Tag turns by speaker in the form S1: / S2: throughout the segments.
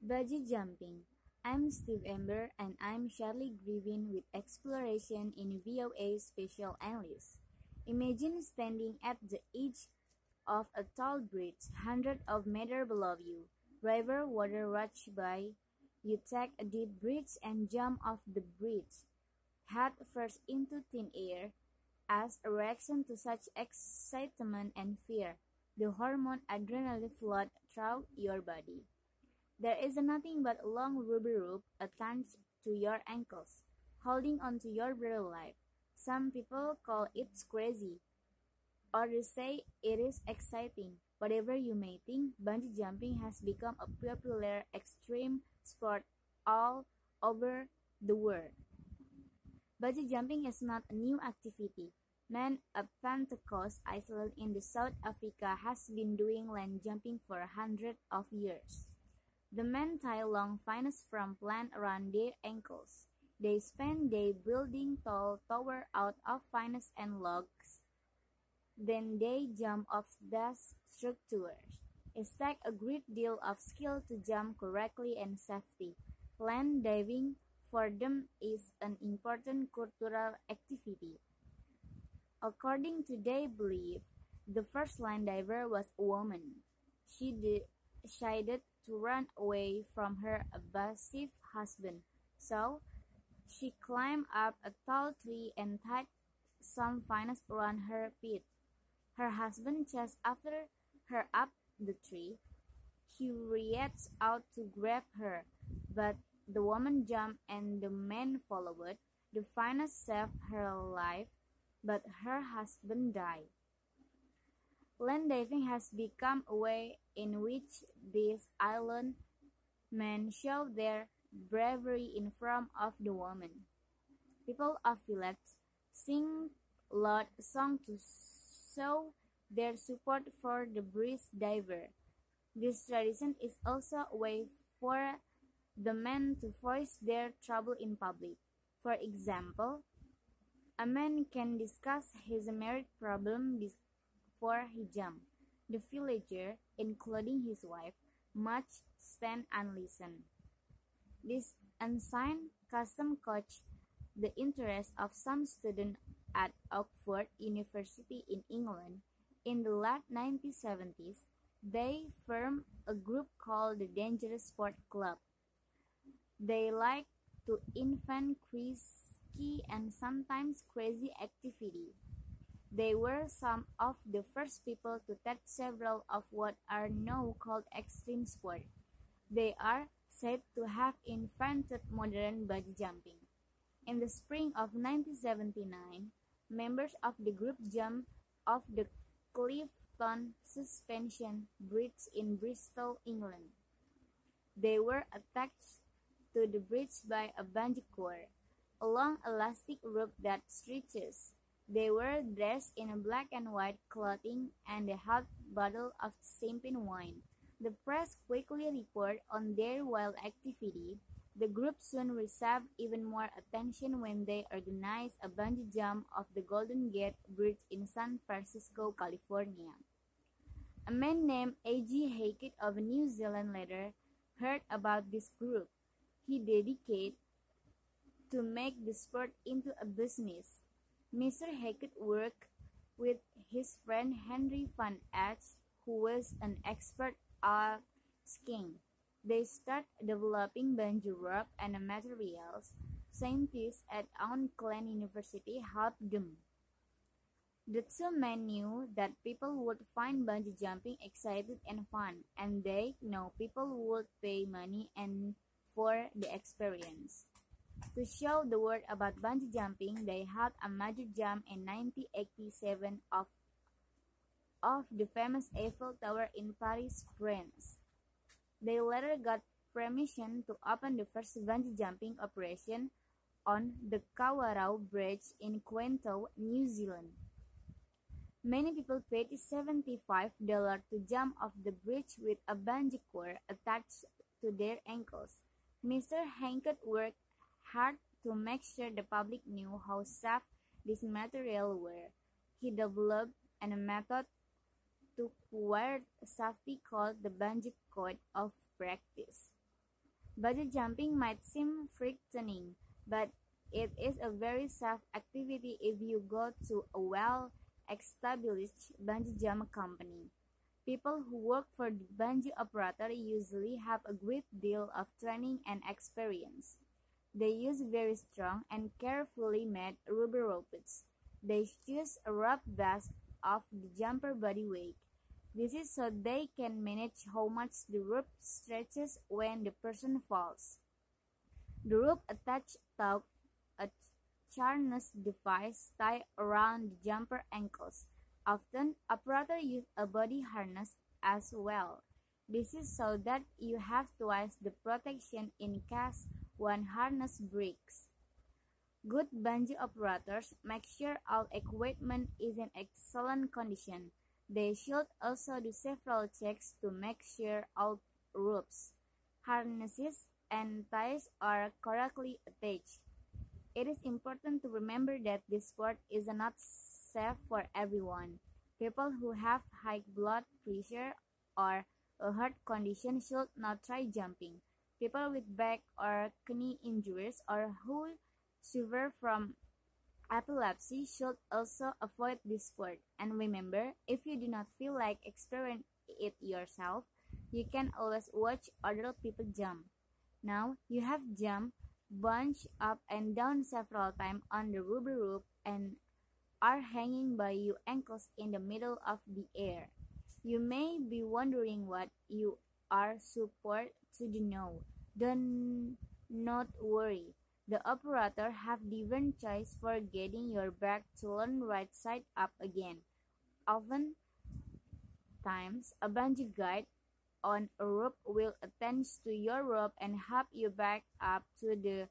S1: Bungee jumping. I'm Steve Ember and I'm Charlie Grievin with Exploration in VOA Special Analyst. Imagine standing at the edge of a tall bridge, hundreds of meters below you. River water rush by. You take a deep breath and jump off the bridge, head first into thin air. As a reaction to such excitement and fear, the hormone adrenaline flood through your body. There is nothing but a long rubber rope attached to your ankles, holding onto your very life. Some people call it crazy, or they say it is exciting. Whatever you may think, bungee jumping has become a popular extreme sport all over the world. Bungee jumping is not a new activity. Man at Pentecost Island in the South Africa has been doing land jumping for hundreds of years. The men tie long fines from plant around their ankles. They spend day building tall towers out of fines and logs. Then they jump off these structures. It takes a great deal of skill to jump correctly and safety. Land diving for them is an important cultural activity. According to their belief, the first land diver was a woman. She decided to run away from her abusive husband, so she climbed up a tall tree and tied some vines around her feet. Her husband chased after her up the tree. He reached out to grab her, but the woman jumped and the man followed. The vines saved her life, but her husband died. Land diving has become a way in which these island men show their bravery in front of the woman. People of villages sing loud songs to show their support for the bridge diver. This tradition is also a way for the men to voice their trouble in public. For example, a man can discuss his marriage problem before he jumps. The villager, including his wife, must stand and listen. This ancient custom caught the interest of some students at Oxford University in England. In the late 1970s, they formed a group called the Dangerous Sport Club. They like to invent risky and sometimes crazy activity. They were some of the first people to test several of what are now called extreme sports. They are said to have invented modern bungee jumping. In the spring of 1979, members of the group jumped off the Clifton Suspension Bridge in Bristol, England. They were attached to the bridge by a bungee cord, a long elastic rope that stretches. They were dressed in black and white clothing and they held bottles of champagne wine. The press quickly reported on their wild activity. The group soon received even more attention when they organized a bungee jump off the Golden Gate Bridge in San Francisco, California. A man named A.G. Hackett of New Zealand later heard about this group. He dedicated to make the sport into a business. Mr. Hackett worked with his friend Henry Van Acht, who was an expert at skiing. They started developing bungee rope and materials. Scientists at Auckland University helped them. The two men knew that people would find bungee jumping exciting and fun, and they know people would pay money and for the experience. To show the world about bungee jumping, they held a major jump in 1987 of the famous Eiffel Tower in Paris, France. They later got permission to open the first bungee jumping operation on the Kawarau Bridge in Queenstown, New Zealand. Many people paid $75 to jump off the bridge with a bungee cord attached to their ankles. Mr. Hackett worked hard to make sure the public knew how safe these materials were. He developed a method to acquire safety called the Buungee Code of Practice. Bungee jumping might seem frightening, but it is a very safe activity if you go to a well-established bungee jump company. People who work for the bungee operator usually have a great deal of training and experience. They use very strong and carefully made rubber ropes. They choose a rope based off the jumper body weight. This is so they can manage how much the rope stretches when the person falls. The rope attached to a harness device tied around the jumper ankles. Often, operators use a body harness as well. This is so that you have twice the protection in case one harness breaks. Good bungee operators make sure all equipment is in excellent condition. They should also do several checks to make sure all ropes, harnesses, and ties are correctly attached. It is important to remember that this sport is not safe for everyone. People who have high blood pressure or a heart condition should not try jumping. People with back or knee injuries or who suffer from epilepsy should also avoid this sport. And remember, if you do not feel like experiencing it yourself, you can always watch other people jump. Now, you have jumped, bunched up and down several times on the rubber rope and are hanging by your ankles in the middle of the air. You may be wondering what you are supposed to do now. Don't not worry. The operator have different choice for getting your back to learn right side up again. Oftentimes, a bungee guide on a rope will attach to your rope and help you back up to the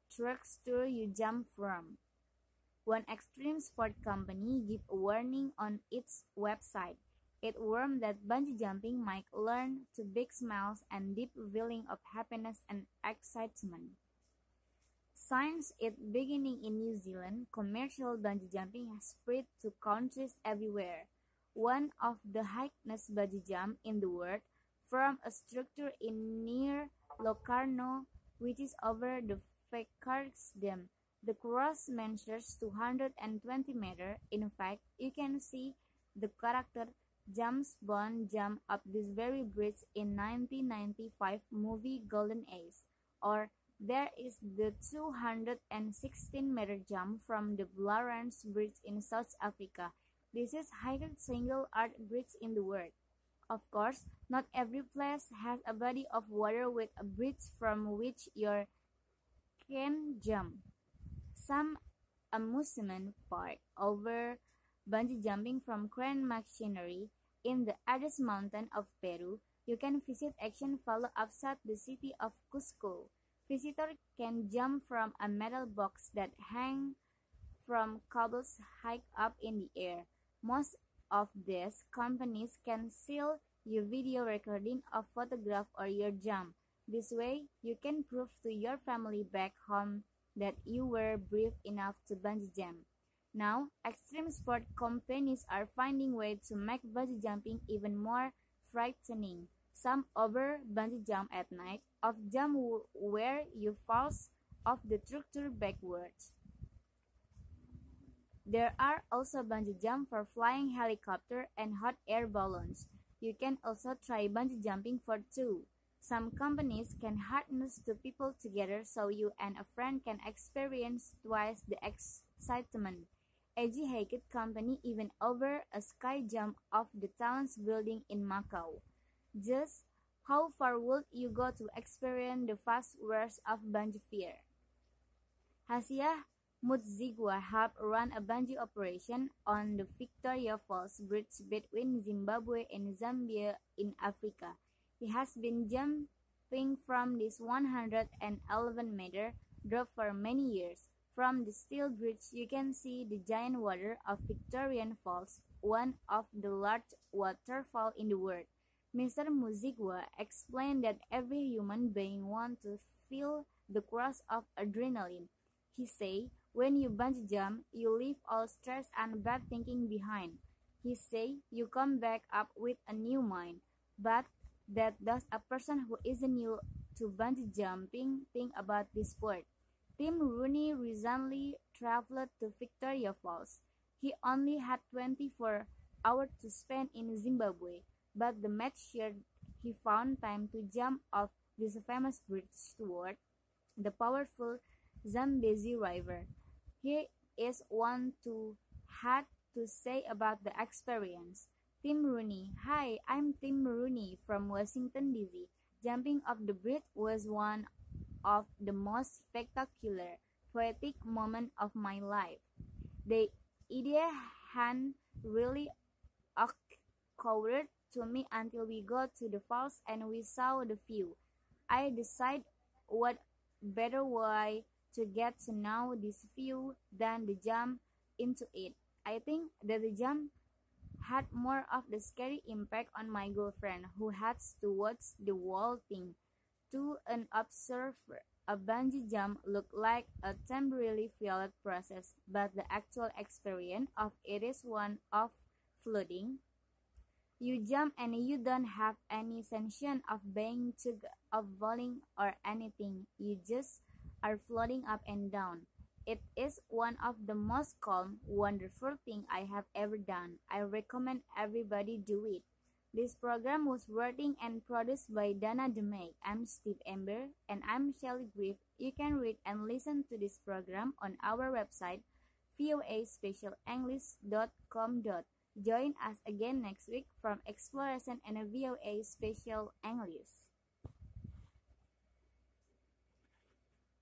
S1: structure you jump from. One extreme sport company gave a warning on its website. It warned that bungee jumping might lead to big smiles and deep feeling of happiness and excitement. Since its beginning in New Zealand, commercial bungee jumping has spread to countries everywhere. One of the highest bungee jump in the world, from a structure in near Locarno, which is over the Fairfax Dam. The cross measures 220 meters. In fact, you can see the character James Bond jump up this very bridge in 1995 movie Golden Age. Or there is the 216-meter jump from the Blarance Bridge in South Africa. This is the highest single art bridge in the world. Of course, not every place has a body of water with a bridge from which you can jump. Some amusement park offer bungee jumping from crane machinery in the Andes Mountain of Peru. You can visit action follow outside the city of Cusco. Visitors can jump from a metal box that hangs from cables high up in the air. Most of these companies can sell you video recording of photograph or your jump. This way, you can prove to your family back home that you were brave enough to bungee jump. Now, extreme sport companies are finding ways to make bungee jumping even more frightening. Some over bungee jump at night, of jump where you fall off the structure backwards. There are also bungee jump for flying helicopter and hot air balloons. You can also try bungee jumping for two. Some companies can harness two people together so you and a friend can experience twice the excitement. A.G. Hackett Company even over a sky jump off the town's building in Macau. Just how far would you go to experience the fast rush of bungee fear? Hasia Mudzigwa helped run a bungee operation on the Victoria Falls Bridge between Zimbabwe and Zambia in Africa. He has been jumping from this 111-meter drop for many years. From the steel bridge, you can see the giant water of Victoria Falls, one of the largest waterfalls in the world. Mr. Muzigwa explained that every human being wants to feel the rush of adrenaline. He said, when you bungee jump, you leave all stress and bad thinking behind. He said, you come back up with a new mind. But that does a person who isn't new to bungee jumping think about this sport. Tim Rooney recently traveled to Victoria Falls. He only had 24 hours to spend in Zimbabwe, but the match shared he found time to jump off this famous bridge toward the powerful Zambezi River. Here is one to had to say about the experience. Tim Rooney. Hi, I'm Tim Rooney from Washington, D.C. Jumping off the bridge was one of the most spectacular, poetic moments of my life. The idea hadn't really occurred to me until we got to the falls and we saw the view. I decided what better way to get to know this view than to jump into it. I think that the jump had more of the scary impact on my girlfriend, who had to watch the whole thing. To an observer, a bungee jump looked like a temporarily failed process, but the actual experience of it is one of floating. You jump and you don't have any sensation of being tug of falling or anything. You just are floating up and down. It is one of the most calm, wonderful things I have ever done. I recommend everybody do it. This program was written and produced by Dana DeMay. I'm Steve Ember and I'm Shelley Griff. You can read and listen to this program on our website voaspecialenglish.com. Join us again next week from Exploration and VOA Special English.